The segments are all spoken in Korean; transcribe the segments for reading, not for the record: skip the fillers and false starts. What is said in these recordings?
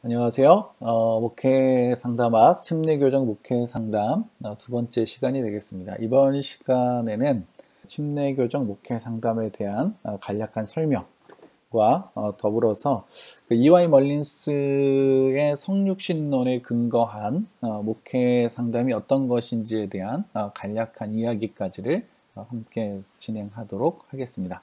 안녕하세요. 목회 상담학 침례교정 목회 상담 두 번째 시간이 되겠습니다. 이번 시간에는 침례교정 목회 상담에 대한 간략한 설명과 더불어서 이와이 멀린스의 성육신론에 근거한 목회 상담이 어떤 것인지에 대한 간략한 이야기까지를 함께 진행하도록 하겠습니다.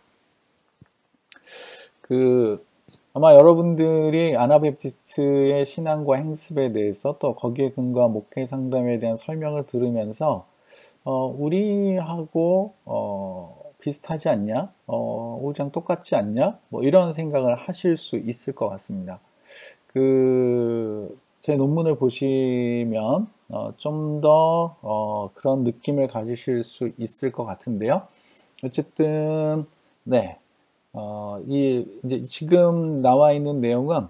아마 여러분들이 아나베프티스트의 신앙과 행습에 대해서 또 거기에 근거한 목회 상담에 대한 설명을 들으면서 우리하고 비슷하지 않냐? 우리랑 똑같지 않냐? 뭐 이런 생각을 하실 수 있을 것 같습니다. 제 논문을 보시면 좀 더 그런 느낌을 가지실 수 있을 것 같은데요. 어쨌든 네. 이제 지금 나와 있는 내용은,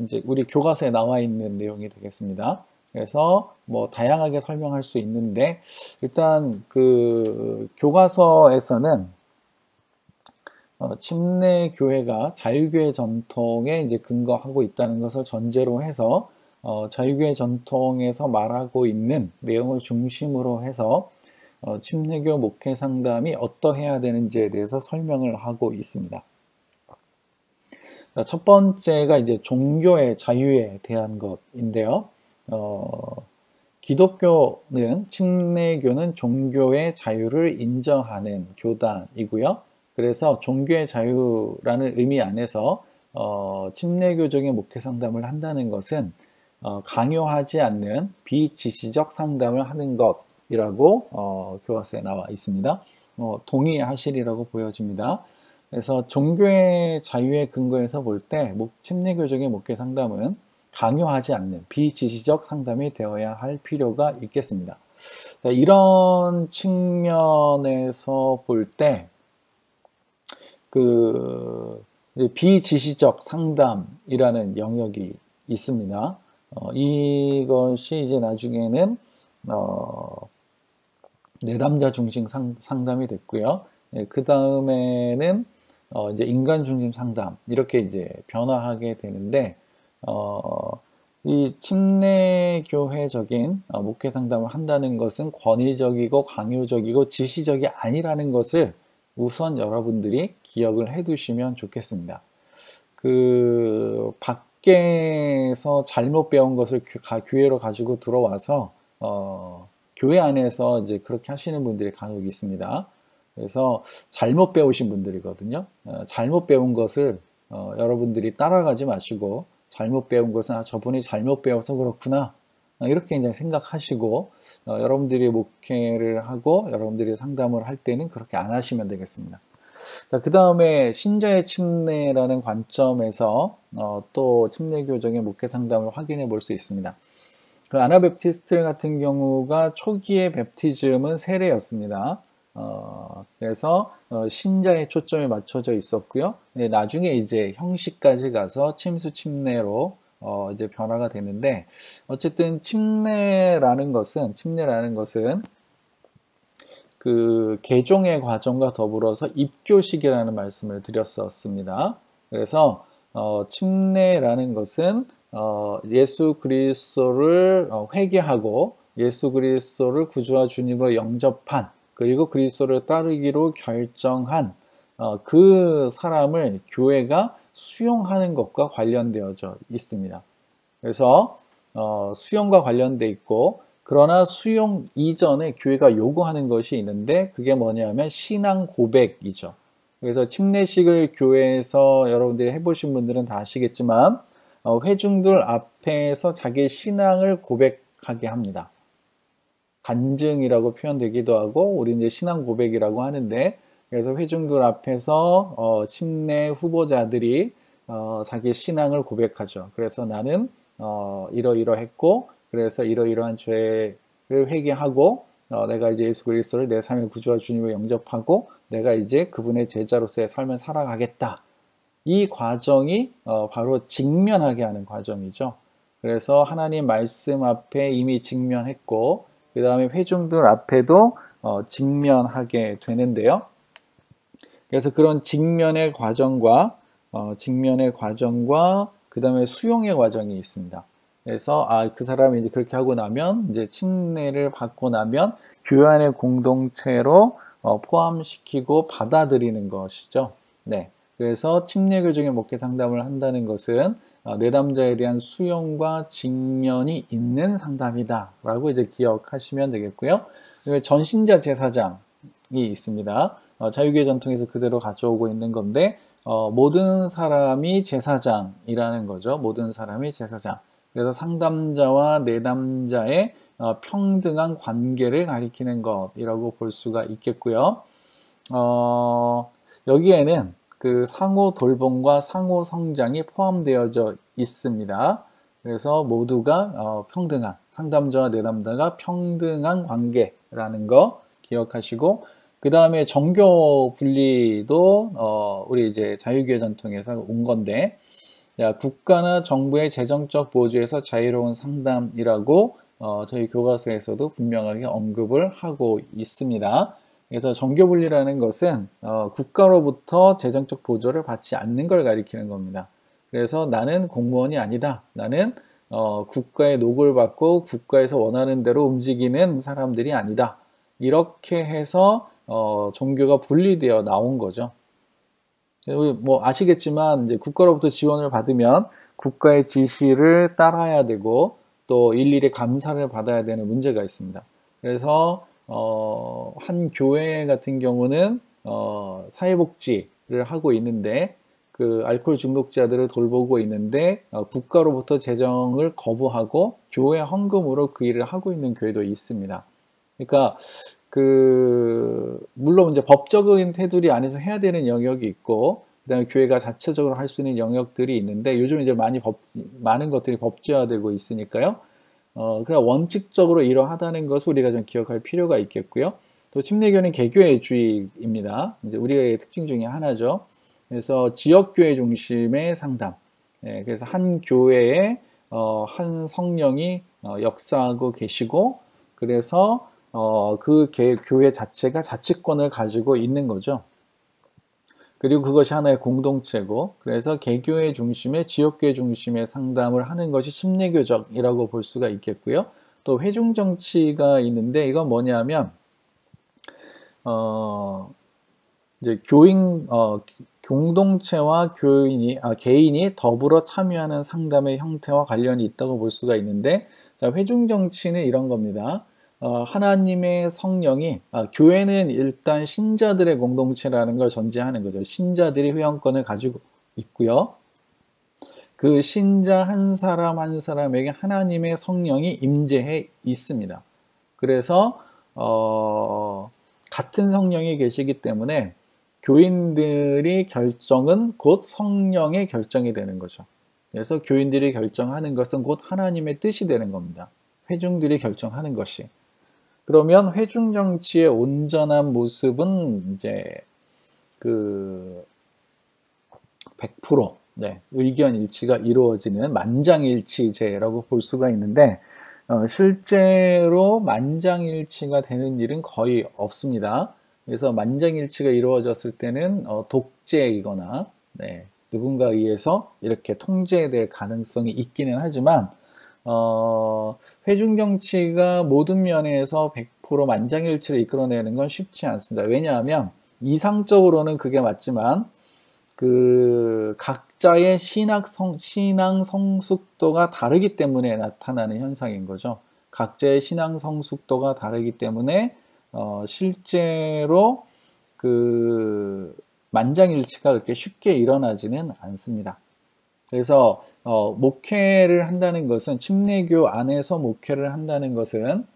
이제 우리 교과서에 나와 있는 내용이 되겠습니다. 그래서 뭐 다양하게 설명할 수 있는데, 일단 교과서에서는, 침례교회가 자유교회 전통에 이제 근거하고 있다는 것을 전제로 해서, 자유교회 전통에서 말하고 있는 내용을 중심으로 해서, 침례교 목회 상담이 어떠해야 되는지에 대해서 설명을 하고 있습니다. 첫 번째가 이제 종교의 자유에 대한 것인데요. 기독교는, 침례교는 종교의 자유를 인정하는 교단이고요. 그래서 종교의 자유라는 의미 안에서 침례교적인 목회 상담을 한다는 것은 강요하지 않는 비지시적 상담을 하는 것이라고 교과서에 나와 있습니다. 동의하시리라고 보여집니다. 그래서 종교의 자유의 근거에서 볼 때 침례교적인 목회 상담은 강요하지 않는 비지시적 상담이 되어야 할 필요가 있겠습니다. 이런 측면에서 볼 때 비지시적 상담이라는 영역이 있습니다. 이것이 이제 나중에는 내담자 중심 상담이 됐고요. 그 다음에는 이제 인간 중심 상담 이렇게 이제 변화하게 되는데 이 침례교회적인 목회 상담을 한다는 것은 권위적이고 강요적이고 지시적이 아니라는 것을 우선 여러분들이 기억을 해 두시면 좋겠습니다. 밖에서 잘못 배운 것을 교회로 가지고 들어와서 교회 안에서 이제 그렇게 하시는 분들이 간혹 있습니다. 그래서 잘못 배우신 분들이거든요. 잘못 배운 것을 여러분들이 따라가지 마시고 잘못 배운 것은 저분이 잘못 배워서 그렇구나 이렇게 이제 생각하시고 여러분들이 목회를 하고 여러분들이 상담을 할 때는 그렇게 안 하시면 되겠습니다. 그 다음에 신자의 침례라는 관점에서 또 침례교적인 목회 상담을 확인해 볼 수 있습니다. 아나베프티스트 같은 경우가 초기의 베프티즘은 세례였습니다. 그래서 신자의 초점이 맞춰져 있었고요. 네, 나중에 이제 형식까지 가서 침수 침례로 이제 변화가 되는데 어쨌든 침례라는 것은 개종의 과정과 더불어서 입교식이라는 말씀을 드렸었습니다. 그래서 침례라는 것은 예수 그리스도를 회개하고 예수 그리스도를 구주와 주님으로 영접한 그리고 그리스도를 따르기로 결정한 그 사람을 교회가 수용하는 것과 관련되어져 있습니다. 그래서 수용과 관련돼 있고 그러나 수용 이전에 교회가 요구하는 것이 있는데 그게 뭐냐면 신앙 고백이죠. 그래서 침례식을 교회에서 여러분들이 해보신 분들은 다 아시겠지만 회중들 앞에서 자기 신앙을 고백하게 합니다. 간증이라고 표현되기도 하고 우리 이제 신앙 고백이라고 하는데 그래서 회중들 앞에서 침례 후보자들이 자기 신앙을 고백하죠. 그래서 나는 이러이러했고 그래서 이러이러한 죄를 회개하고 내가 이제 예수 그리스도를 내 삶의 구주와 주님을 영접하고 내가 이제 그분의 제자로서의 삶을 살아가겠다. 이 과정이 바로 직면하게 하는 과정이죠. 그래서 하나님 말씀 앞에 이미 직면했고 그 다음에 회중들 앞에도 직면하게 되는데요. 그래서 그런 직면의 과정과 그 다음에 수용의 과정이 있습니다. 그래서 그 사람이 이제 그렇게 하고 나면 이제 침례를 받고 나면 교회 안의 공동체로 포함시키고 받아들이는 것이죠. 네. 그래서 침례교 중에 목회 상담을 한다는 것은 내담자에 대한 수용과 직면이 있는 상담이다 라고 이제 기억하시면 되겠고요. 전신자 제사장이 있습니다. 자유교회 전통에서 그대로 가져오고 있는 건데 모든 사람이 제사장이라는 거죠. 모든 사람이 제사장. 그래서 상담자와 내담자의 평등한 관계를 가리키는 것이라고 볼 수가 있겠고요. 여기에는 그 상호 돌봄과 상호 성장이 포함되어져 있습니다. 그래서 모두가 평등한, 상담자와 내담자가 평등한 관계라는 거 기억하시고, 그 다음에 정교 분리도 우리 이제 자유교회 전통에서 온 건데, 국가나 정부의 재정적 보조에서 자유로운 상담이라고 저희 교과서에서도 분명하게 언급을 하고 있습니다. 그래서 정교분리라는 것은 국가로부터 재정적 보조를 받지 않는 걸 가리키는 겁니다. 그래서 나는 공무원이 아니다. 나는 국가의 노고를 받고 국가에서 원하는 대로 움직이는 사람들이 아니다. 이렇게 해서 종교가 분리되어 나온 거죠. 뭐 아시겠지만 이제 국가로부터 지원을 받으면 국가의 지시를 따라야 되고 또 일일이 감사를 받아야 되는 문제가 있습니다. 그래서 한 교회 같은 경우는 사회복지를 하고 있는데 그 알코올 중독자들을 돌보고 있는데 국가로부터 재정을 거부하고 교회 헌금으로 그 일을 하고 있는 교회도 있습니다. 그러니까 물론 이제 법적인 테두리 안에서 해야 되는 영역이 있고, 그 다음에 교회가 자체적으로 할 수 있는 영역들이 있는데, 요즘 이제 많은 것들이 법제화되고 있으니까요. 그냥 원칙적으로 이러하다는 것을 우리가 좀 기억할 필요가 있겠고요. 또 침례교는 개교회주의입니다. 이제 우리의 특징 중에 하나죠. 그래서 지역교회 중심의 상담. 그래서 한 교회에 한 성령이 역사하고 계시고, 그래서 그 교회 자체가 자치권을 가지고 있는 거죠. 그리고 그것이 하나의 공동체고, 그래서 개교회 중심의 지역교회 중심의 상담을 하는 것이 침례교적이라고 볼 수가 있겠고요. 또 회중정치가 있는데 이건 뭐냐면 이제 공동체와 개인이 더불어 참여하는 상담의 형태와 관련이 있다고 볼 수가 있는데, 자, 회중정치는 이런 겁니다. 하나님의 성령이 교회는 일단 신자들의 공동체라는 걸 전제하는 거죠. 신자들이 회원권을 가지고 있고요. 그 신자 한 사람 한 사람에게 하나님의 성령이 임재해 있습니다. 그래서 같은 성령이 계시기 때문에 교인들이 결정은 곧 성령의 결정이 되는 거죠. 그래서 교인들이 결정하는 것은 곧 하나님의 뜻이 되는 겁니다. 회중들이 결정하는 것이. 그러면 회중 정치의 온전한 모습은 이제 100% 의견 일치가 이루어지는 만장일치제라고 볼 수가 있는데 실제로 만장일치가 되는 일은 거의 없습니다. 그래서 만장일치가 이루어졌을 때는 독재이거나 누군가에 의해서 이렇게 통제될 가능성이 있기는 하지만 회중정치가 모든 면에서 100% 만장일치를 이끌어내는 건 쉽지 않습니다. 왜냐하면 이상적으로는 그게 맞지만 각자의 신앙 성숙도가 다르기 때문에 나타나는 현상인 거죠. 각자의 신앙 성숙도가 다르기 때문에 실제로 만장일치가 그렇게 쉽게 일어나지는 않습니다. 그래서 목회를 한다는 것은 침례교 안에서 목회를 한다는 것은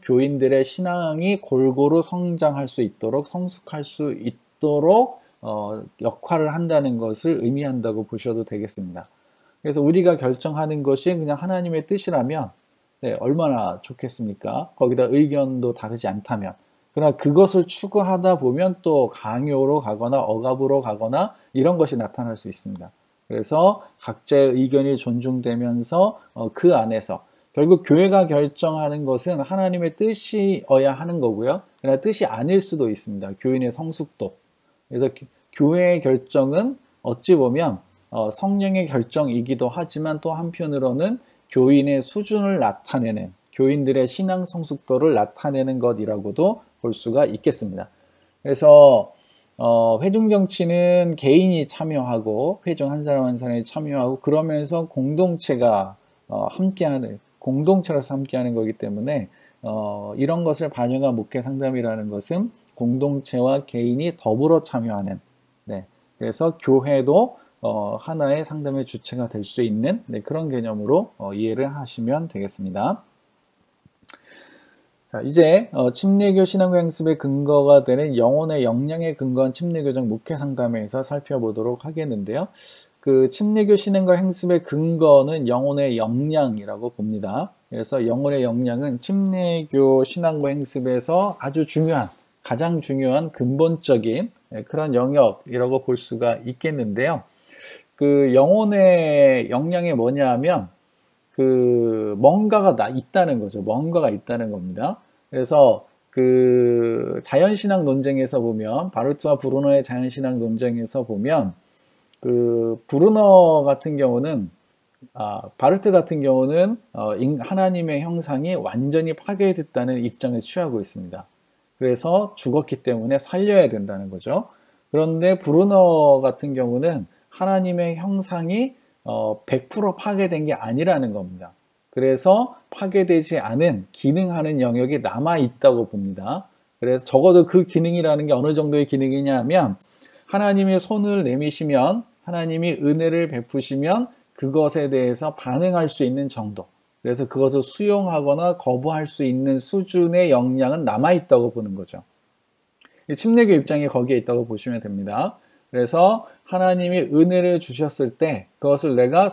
교인들의 신앙이 골고루 성장할 수 있도록 성숙할 수 있도록 역할을 한다는 것을 의미한다고 보셔도 되겠습니다. 그래서 우리가 결정하는 것이 그냥 하나님의 뜻이라면 얼마나 좋겠습니까? 거기다 의견도 다르지 않다면. 그러나 그것을 추구하다 보면 또 강요로 가거나 억압으로 가거나 이런 것이 나타날 수 있습니다. 그래서 각자의 의견이 존중되면서 그 안에서 결국 교회가 결정하는 것은 하나님의 뜻이어야 하는 거고요. 그러나 뜻이 아닐 수도 있습니다. 교인의 성숙도. 그래서 교회의 결정은 어찌 보면 성령의 결정이기도 하지만 또 한편으로는 교인의 수준을 나타내는, 교인들의 신앙 성숙도를 나타내는 것이라고도 볼 수가 있겠습니다. 그래서 회중 정치는 개인이 참여하고 회중 한 사람 한 사람이 참여하고 그러면서 공동체가 함께하는, 공동체로서 함께하는 거기 때문에 이런 것을 반영한 목회 상담이라는 것은 공동체와 개인이 더불어 참여하는, 네, 그래서 교회도 하나의 상담의 주체가 될 수 있는, 네, 그런 개념으로 이해를 하시면 되겠습니다. 자, 이제 침례교 신앙과 행습의 근거가 되는 영혼의 역량에 근거한 침례교적 목회 상담에서 살펴보도록 하겠는데요. 그 침례교 신앙과 행습의 근거는 영혼의 역량이라고 봅니다. 그래서 영혼의 역량은 침례교 신앙과 행습에서 아주 중요한, 가장 중요한 근본적인 그런 영역이라고 볼 수가 있겠는데요. 그 영혼의 역량이 뭐냐 하면 그 뭔가가 있다는 거죠. 뭔가가 있다는 겁니다. 그래서 그 자연신학 논쟁에서 보면, 바르트와 브루너의 자연신학 논쟁에서 보면 그 브루너 같은 경우는 바르트 같은 경우는 하나님의 형상이 완전히 파괴됐다는 입장을 취하고 있습니다. 그래서 죽었기 때문에 살려야 된다는 거죠. 그런데 브루너 같은 경우는 하나님의 형상이 100% 파괴된 게 아니라는 겁니다. 그래서 파괴되지 않은 기능하는 영역이 남아있다고 봅니다. 그래서 적어도 그 기능이라는 게 어느 정도의 기능이냐 하면 하나님의 손을 내미시면, 하나님이 은혜를 베푸시면 그것에 대해서 반응할 수 있는 정도, 그래서 그것을 수용하거나 거부할 수 있는 수준의 역량은 남아있다고 보는 거죠. 침례교 입장이 거기에 있다고 보시면 됩니다. 그래서 하나님이 은혜를 주셨을 때 그것을 내가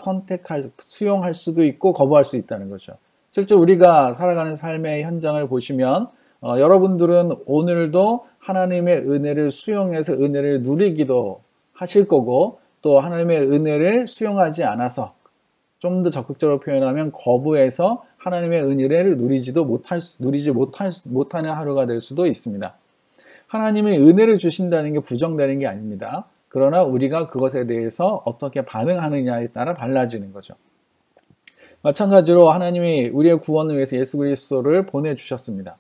수용할 수도 있고 거부할 수 있다는 거죠. 실제 우리가 살아가는 삶의 현장을 보시면 여러분들은 오늘도 하나님의 은혜를 수용해서 은혜를 누리기도 하실 거고, 또 하나님의 은혜를 수용하지 않아서, 좀 더 적극적으로 표현하면 거부해서 하나님의 은혜를 누리지 못하는 하루가 될 수도 있습니다. 하나님의 은혜를 주신다는 게 부정되는 게 아닙니다. 그러나 우리가 그것에 대해서 어떻게 반응하느냐에 따라 달라지는 거죠. 마찬가지로 하나님이 우리의 구원을 위해서 예수 그리스도를 보내주셨습니다.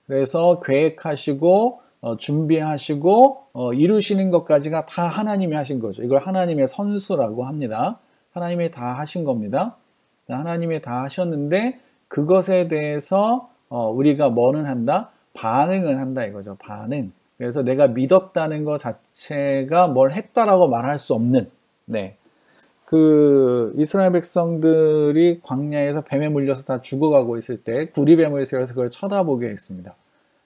그래서 계획하시고 준비하시고 이루시는 것까지가 다 하나님이 하신 거죠. 이걸 하나님의 선수라고 합니다. 하나님이 다 하신 겁니다. 하나님이 다 하셨는데 그것에 대해서 우리가 뭐는 한다? 반응을 한다 이거죠. 반응. 그래서 내가 믿었다는 것 자체가 뭘 했다라고 말할 수 없는, 네. 그 이스라엘 백성들이 광야에서 뱀에 물려서 다 죽어가고 있을 때 구리뱀을 세워서 그걸 쳐다보게 했습니다.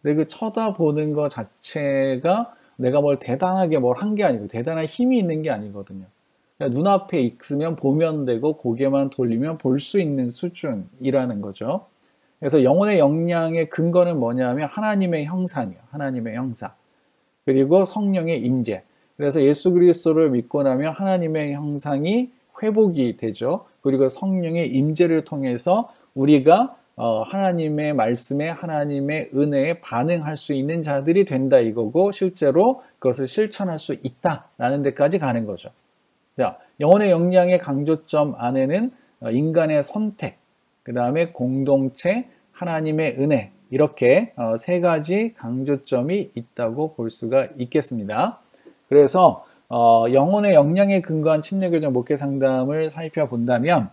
근데 그 쳐다보는 것 자체가 내가 뭘 대단하게 뭘 한 게 아니고 대단한 힘이 있는 게 아니거든요. 눈앞에 있으면 보면 되고 고개만 돌리면 볼 수 있는 수준이라는 거죠. 그래서 영혼의 역량의 근거는 뭐냐면 하나님의 형상이에요. 하나님의 형상. 그리고 성령의 임재. 그래서 예수 그리스도를 믿고 나면 하나님의 형상이 회복이 되죠. 그리고 성령의 임재를 통해서 우리가 하나님의 말씀에, 하나님의 은혜에 반응할 수 있는 자들이 된다 이거고, 실제로 그것을 실천할 수 있다라는 데까지 가는 거죠. 자, 영혼의 역량의 강조점 안에는 인간의 선택, 그 다음에 공동체, 하나님의 은혜, 이렇게 세 가지 강조점이 있다고 볼 수가 있겠습니다. 그래서 영혼의 역량에 근거한 침례교정 목회 상담을 살펴본다면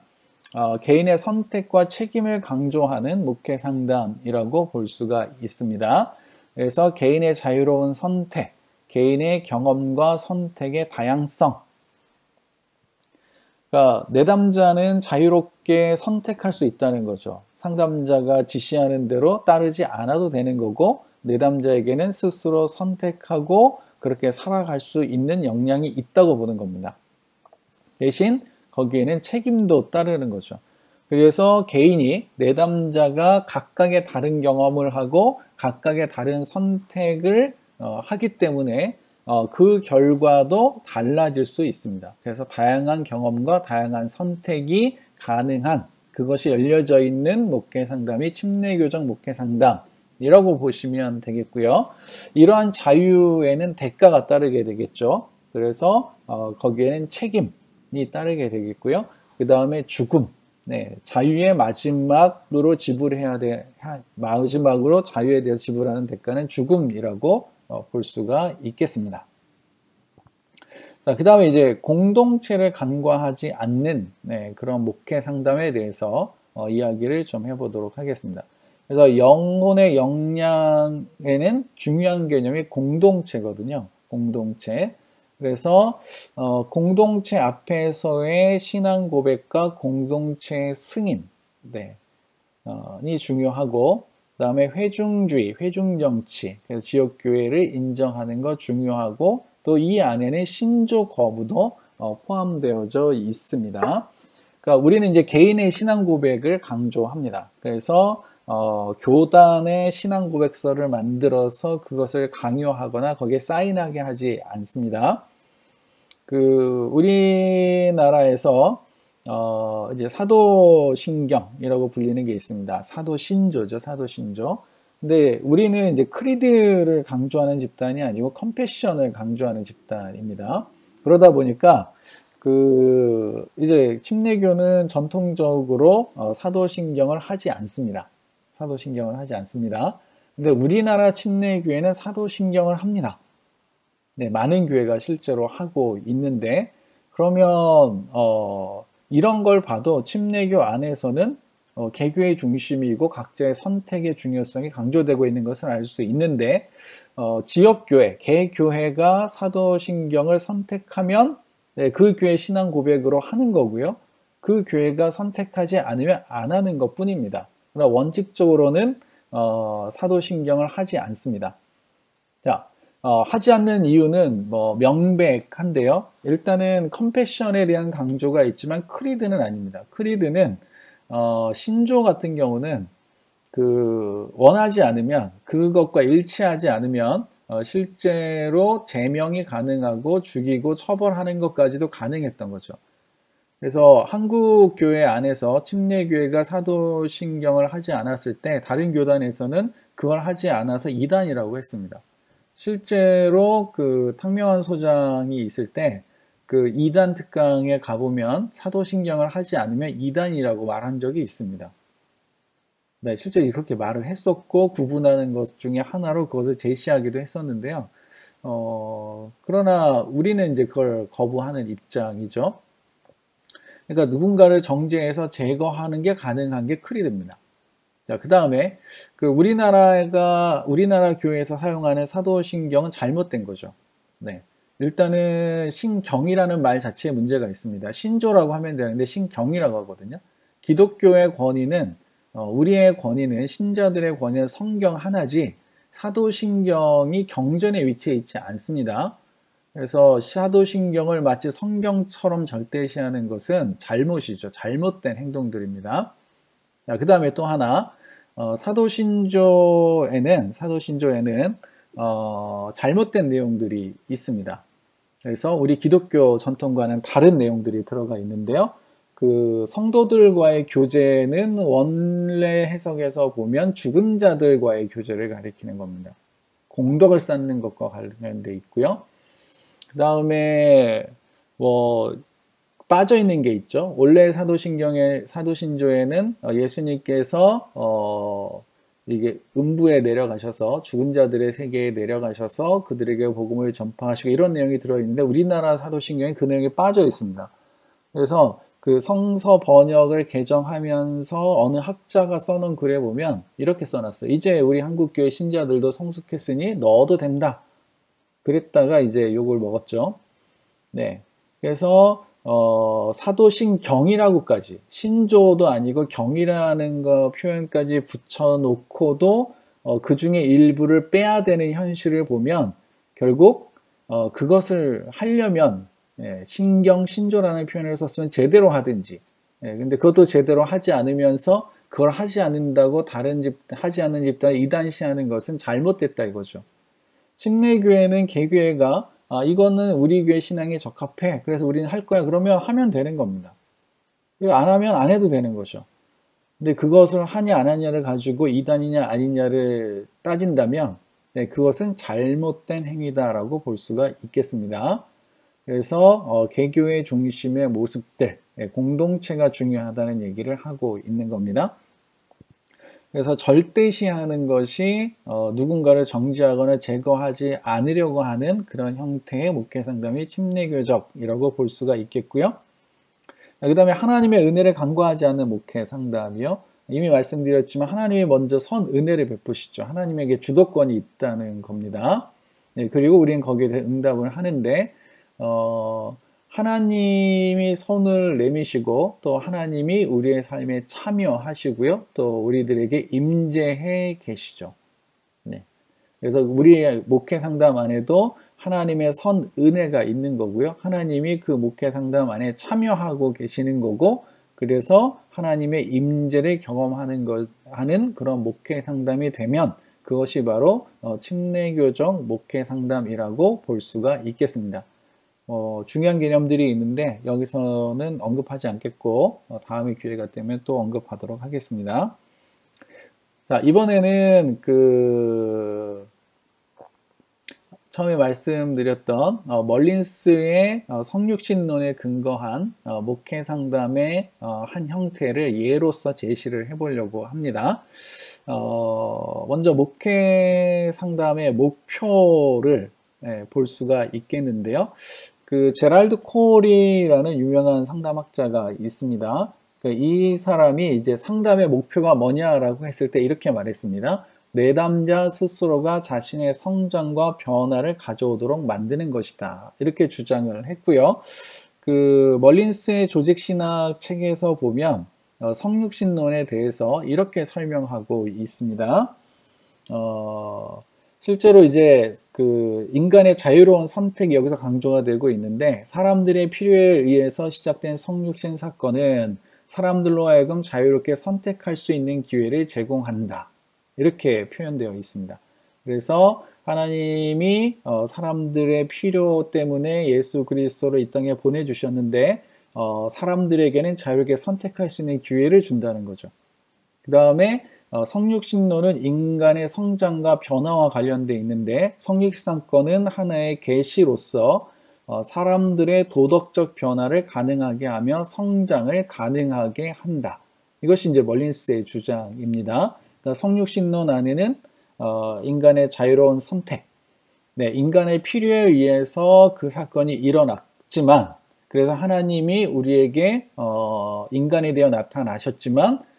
개인의 선택과 책임을 강조하는 목회 상담이라고 볼 수가 있습니다. 그래서 개인의 자유로운 선택, 개인의 경험과 선택의 다양성, 그러니까 내담자는 자유롭게 선택할 수 있다는 거죠. 상담자가 지시하는 대로 따르지 않아도 되는 거고, 내담자에게는 스스로 선택하고 그렇게 살아갈 수 있는 역량이 있다고 보는 겁니다. 대신 거기에는 책임도 따르는 거죠. 그래서 개인이, 내담자가 각각의 다른 경험을 하고 각각의 다른 선택을 하기 때문에 그 결과도 달라질 수 있습니다. 그래서 다양한 경험과 다양한 선택이 가능한, 그것이 열려져 있는 목회 상담이 침례교정 목회 상담이라고 보시면 되겠고요. 이러한 자유에는 대가가 따르게 되겠죠. 그래서 거기에는 책임이 따르게 되겠고요. 그 다음에 죽음, 네, 자유의 마지막으로 지불해야 돼, 마지막으로 자유에 대해서 지불하는 대가는 죽음이라고 볼 수가 있겠습니다. 자, 그 다음에 이제 공동체를 간과하지 않는 그런 목회 상담에 대해서 이야기를 좀 해보도록 하겠습니다. 그래서 영혼의 역량에는 중요한 개념이 공동체거든요. 공동체. 그래서 공동체 앞에서의 신앙 고백과 공동체의 승인, 이 중요하고, 그 다음에 회중주의, 회중정치, 그래서 지역교회를 인정하는 거 중요하고, 또 이 안에는 신조 거부도 포함되어져 있습니다. 그러니까 우리는 이제 개인의 신앙 고백을 강조합니다. 그래서 교단의 신앙 고백서를 만들어서 그것을 강요하거나 거기에 사인하게 하지 않습니다. 우리나라에서 이제 사도신경이라고 불리는 게 있습니다. 사도신조죠, 사도신조. 근데 우리는 이제 크리드를 강조하는 집단이 아니고 컴패션을 강조하는 집단입니다. 그러다 보니까 이제 침례교는 전통적으로 사도신경을 하지 않습니다. 사도신경을 하지 않습니다. 근데 우리나라 침례교회는 사도신경을 합니다. 네, 많은 교회가 실제로 하고 있는데, 그러면 이런 걸 봐도 침례교 안에서는 개교의 중심이고 각자의 선택의 중요성이 강조되고 있는 것을 알 수 있는데, 지역교회, 개교회가 사도신경을 선택하면 그 교회 신앙 고백으로 하는 거고요. 그 교회가 선택하지 않으면 안 하는 것 뿐입니다. 그러나 원칙적으로는 사도신경을 하지 않습니다. 자, 하지 않는 이유는 명백한데요. 일단은 컴패션에 대한 강조가 있지만 크리드는 아닙니다. 크리드는 신조 같은 경우는 원하지 않으면, 그것과 일치하지 않으면 실제로 제명이 가능하고 죽이고 처벌하는 것까지도 가능했던 거죠. 그래서 한국 교회 안에서 침례교회가 사도신경을 하지 않았을 때 다른 교단에서는 그걸 하지 않아서 이단이라고 했습니다. 실제로 탕명환 소장이 있을 때 이단 특강에 가보면 사도신경을 하지 않으면 이단이라고 말한 적이 있습니다. 네, 실제로 그렇게 말을 했었고 구분하는 것 중에 하나로 그것을 제시하기도 했었는데요. 그러나 우리는 이제 그걸 거부하는 입장이죠. 그러니까 누군가를 정죄해서 제거하는 게 가능한 게 크리드입니다. 자, 그 다음에 우리나라 교회에서 사용하는 사도신경은 잘못된 거죠. 네. 일단은 신경이라는 말 자체에 문제가 있습니다. 신조라고 하면 되는데 신경이라고 하거든요. 기독교의 권위는, 우리의 권위는, 신자들의 권위는 성경 하나지 사도신경이 경전에 위치해 있지 않습니다. 그래서 사도신경을 마치 성경처럼 절대시하는 것은 잘못이죠. 잘못된 행동들입니다. 자, 그 다음에 또 하나, 사도신조에는 잘못된 내용들이 있습니다. 그래서 우리 기독교 전통과는 다른 내용들이 들어가 있는데요. 성도들과의 교제는 원래 해석에서 보면 죽은 자들과의 교제를 가리키는 겁니다. 공덕을 쌓는 것과 관련돼 있고요. 그 다음에 빠져 있는 게 있죠. 원래 사도신조에는 예수님께서 이게 음부에 내려가셔서 죽은 자들의 세계에 내려가셔서 그들에게 복음을 전파하시고 이런 내용이 들어있는데 우리나라 사도신경에 그 내용이 빠져 있습니다. 그래서 성서 번역을 개정하면서 어느 학자가 써놓은 글에 보면 이렇게 써놨어요. 이제 우리 한국교회 신자들도 성숙했으니 넣어도 된다. 그랬다가 이제 욕을 먹었죠. 네. 그래서 사도신경이라고까지, 신조도 아니고 경이라는 표현까지 붙여놓고도 그 중에 일부를 빼야 되는 현실을 보면 결국 그것을 하려면 신경, 신조라는 표현을 썼으면 제대로 하든지, 근데 그것도 제대로 하지 않으면서 그걸 하지 않는다고 하지 않는 집단을 이단시하는 것은 잘못됐다 이거죠. 침례교회는 개교회가 이거는 우리 교회 신앙에 적합해. 그래서 우리는 할 거야. 그러면 하면 되는 겁니다. 안 하면 안 해도 되는 거죠. 근데 그것을 하냐 안 하냐를 가지고 이단이냐 아니냐를 따진다면 그것은 잘못된 행위다라고 볼 수가 있겠습니다. 그래서 개교의 중심의 모습들, 공동체가 중요하다는 얘기를 하고 있는 겁니다. 그래서 절대시하는 것이 누군가를 정지하거나 제거하지 않으려고 하는 그런 형태의 목회 상담이 침례교적이라고 볼 수가 있겠고요. 그 다음에 하나님의 은혜를 간과하지 않는 목회 상담이요. 이미 말씀드렸지만 하나님이 먼저 선 은혜를 베푸시죠. 하나님에게 주도권이 있다는 겁니다. 그리고 우리는 거기에 대해 응답을 하는데 하나님이 손을 내미시고 또 하나님이 우리의 삶에 참여하시고요. 또 우리들에게 임재해 계시죠. 네. 그래서 우리의 목회 상담 안에도 하나님의 선 은혜가 있는 거고요. 하나님이 그 목회 상담 안에 참여하고 계시는 거고, 그래서 하나님의 임재를 경험하는 하는 그런 목회 상담이 되면 그것이 바로 침례교적 목회 상담이라고 볼 수가 있겠습니다. 중요한 개념들이 있는데 여기서는 언급하지 않겠고 다음에 기회가 되면 또 언급하도록 하겠습니다. 자, 이번에는 처음에 말씀드렸던 멀린스의 성육신론에 근거한 목회 상담의 한 형태를 예로서 제시를 해보려고 합니다. 먼저 목회 상담의 목표를 볼 수가 있겠는데요. 제랄드 콜이라는 유명한 상담학자가 있습니다. 이 사람이 이제 상담의 목표가 뭐냐라고 했을 때 이렇게 말했습니다. 내담자 스스로가 자신의 성장과 변화를 가져오도록 만드는 것이다. 이렇게 주장을 했고요. 멀린스의 조직신학 책에서 보면 성육신론에 대해서 이렇게 설명하고 있습니다. 실제로 이제 인간의 자유로운 선택이 여기서 강조가 되고 있는데, 사람들의 필요에 의해서 시작된 성육신 사건은 사람들로 하여금 자유롭게 선택할 수 있는 기회를 제공한다. 이렇게 표현되어 있습니다. 그래서 하나님이 사람들의 필요 때문에 예수 그리스도를 이 땅에 보내주셨는데 사람들에게는 자유롭게 선택할 수 있는 기회를 준다는 거죠. 그 다음에 성육신론은 인간의 성장과 변화와 관련되어 있는데, 성육신 사건은 하나의 계시로서 사람들의 도덕적 변화를 가능하게 하며 성장을 가능하게 한다. 이것이 이제 멀린스의 주장입니다. 그러니까 성육신론 안에는 인간의 자유로운 선택, 인간의 필요에 의해서 그 사건이 일어났지만, 그래서 하나님이 우리에게 인간이 되어 나타나셨지만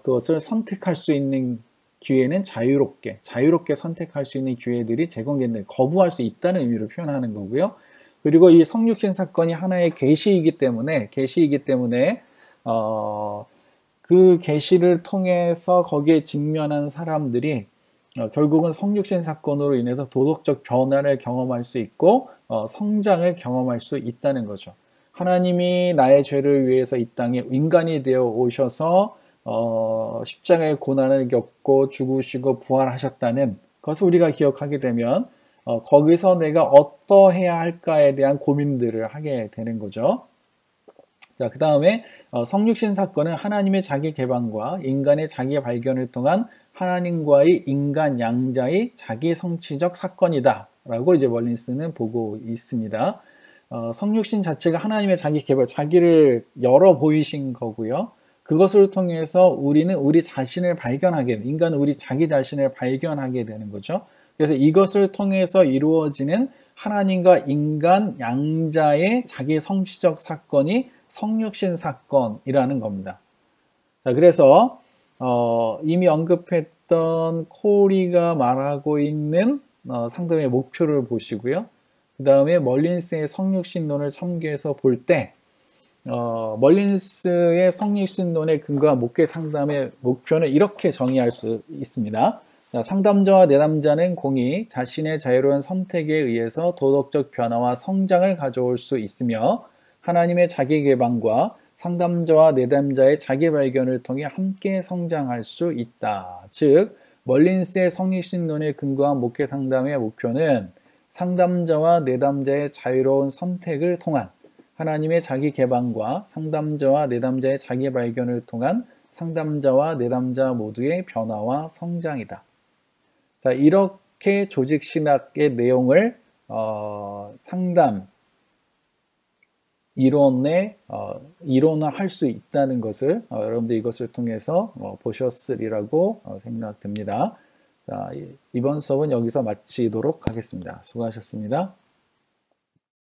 그것을 선택할 수 있는 기회는 자유롭게 선택할 수 있는 기회들이 제공된다. 거부할 수 있다는 의미로 표현하는 거고요. 그리고 이 성육신 사건이 하나의 계시이기 때문에 그 계시를 통해서 거기에 직면한 사람들이 결국은 성육신 사건으로 인해서 도덕적 변화를 경험할 수 있고 성장을 경험할 수 있다는 거죠. 하나님이 나의 죄를 위해서 이 땅에 인간이 되어 오셔서 십자가의 고난을 겪고 죽으시고 부활하셨다는 것을 우리가 기억하게 되면 거기서 내가 어떠해야 할까에 대한 고민들을 하게 되는 거죠. 자, 그 다음에 성육신 사건은 하나님의 자기 개방과 인간의 자기 발견을 통한 하나님과의 인간 양자의 자기 성취적 사건이다 라고 이제 멀린스는 보고 있습니다. 성육신 자체가 하나님의 자기 개발, 자기를 열어 보이신 거고요. 그것을 통해서 우리는 우리 자신을 발견하게, 인간은 우리 자기 자신을 발견하게 되는 거죠. 그래서 이것을 통해서 이루어지는 하나님과 인간 양자의 자기 성취적 사건이 성육신 사건이라는 겁니다. 자, 그래서 이미 언급했던 코리가 말하고 있는 상담의 목표를 보시고요. 그 다음에 멀린스의 성육신론을 참고해서 볼 때 멀린스의 성육신론에 근거한 목회 상담의 목표는 이렇게 정의할 수 있습니다. 자, 상담자와 내담자는 공히 자신의 자유로운 선택에 의해서 도덕적 변화와 성장을 가져올 수 있으며 하나님의 자기 개방과 상담자와 내담자의 자기 발견을 통해 함께 성장할 수 있다. 즉, 멀린스의 성육신론에 근거한 목회 상담의 목표는 상담자와 내담자의 자유로운 선택을 통한 하나님의 자기 개방과 상담자와 내담자의 자기 발견을 통한 상담자와 내담자 모두의 변화와 성장이다. 자, 이렇게 조직신학의 내용을 상담 이론화할 수 있다는 것을 여러분들 이것을 통해서 보셨으리라고 생각됩니다. 자, 이번 수업은 여기서 마치도록 하겠습니다. 수고하셨습니다.